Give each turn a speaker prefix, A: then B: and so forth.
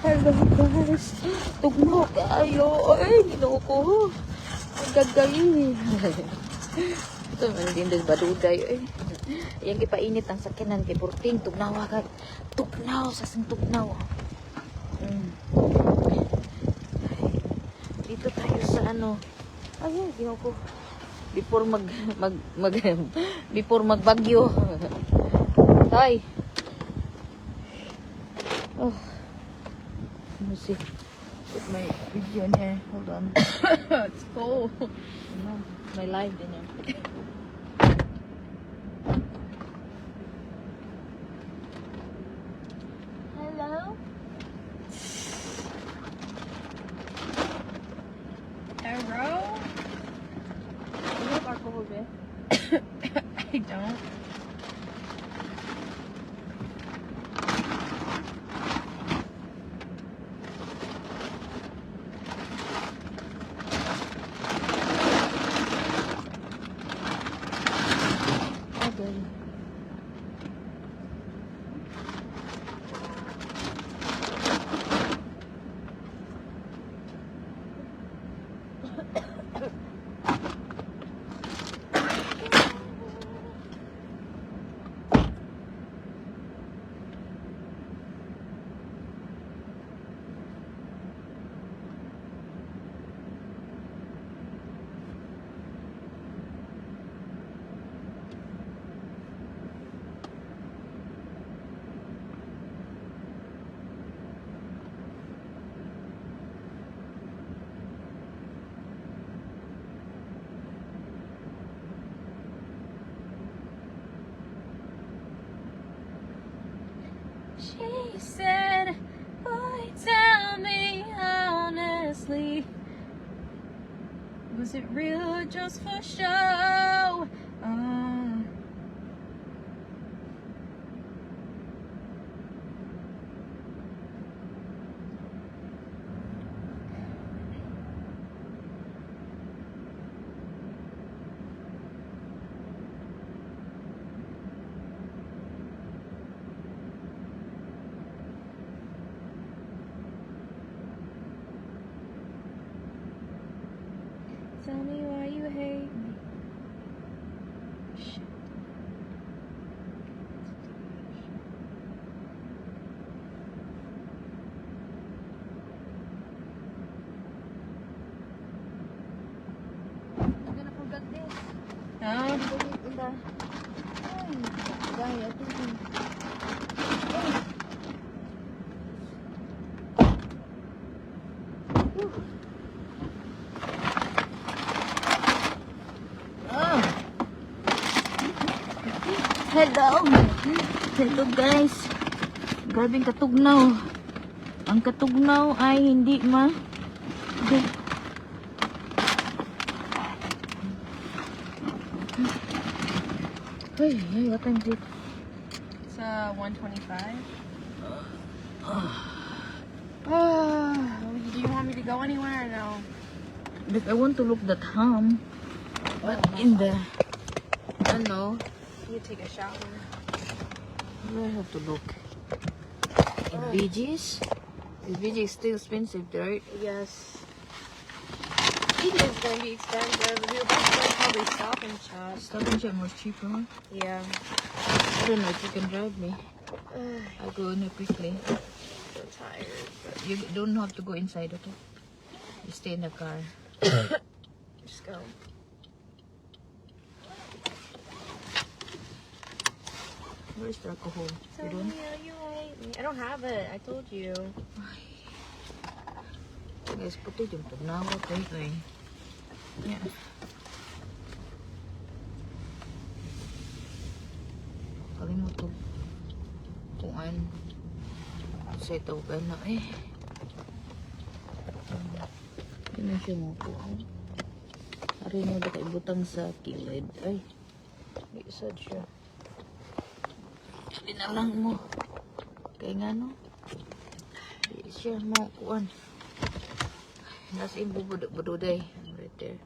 A: Hello guys. Tugmo kayo. Ay, ginoo. Ang gagayin. Ito, malindas baduday. Ay. Yang kipainit ang sakinan kay Porting. Tugnaw agad. Tugnaw. Sasang tugnaw. Dito tayo sa ano. Ay, ginoo ko. Before before magbagyo. Tay. Oh. Let me see. Put my video in here. Hold on.
B: It's cold.
A: No, my live in here. Hello?
B: Hello?
A: You have alcohol there?
B: I don't.
A: Okay.
B: She said, boy, tell me honestly, was it real or just for show? Tell me why you hate me. Shit.
A: I'm gonna forget this.
B: Huh?
A: Put it in the... Ay, gaya. Hello! Hello guys! Grabing katugnaw. Ang katugnaw ay hindi Hey, what time is it?
B: It's 1:25. Do you want me to go anywhere or no?
A: But I want to look that ham. But in the... I don't know.
B: You take a shower.
A: I have to look. In VG's? Is VG still expensive, right?
B: Yes. It's going to be expensive. We were about to go probably Stop and Shop.
A: Stop and Shop more cheaper. Huh?
B: Yeah.
A: I don't know if you can drive me. I'll go in here quickly.
B: So tired.
A: You don't have to go inside, okay? You stay in the car.
B: Just go.
A: Where's the alcohol?
B: Tell
A: You don't?
B: me how you hate me. I don't have it. I told you.
A: Guys, putih yung tugnawa kayo eh. Yeah. Kalimut to. Kuan. Sa ito ba na eh. Hindi na siya mo po. Ari mo na kaibutang sa kilid. Ay. Isad siya. Pinalang mo. Kaya nga no. Di siya mo kuan. Nasa imbubududay. Right there.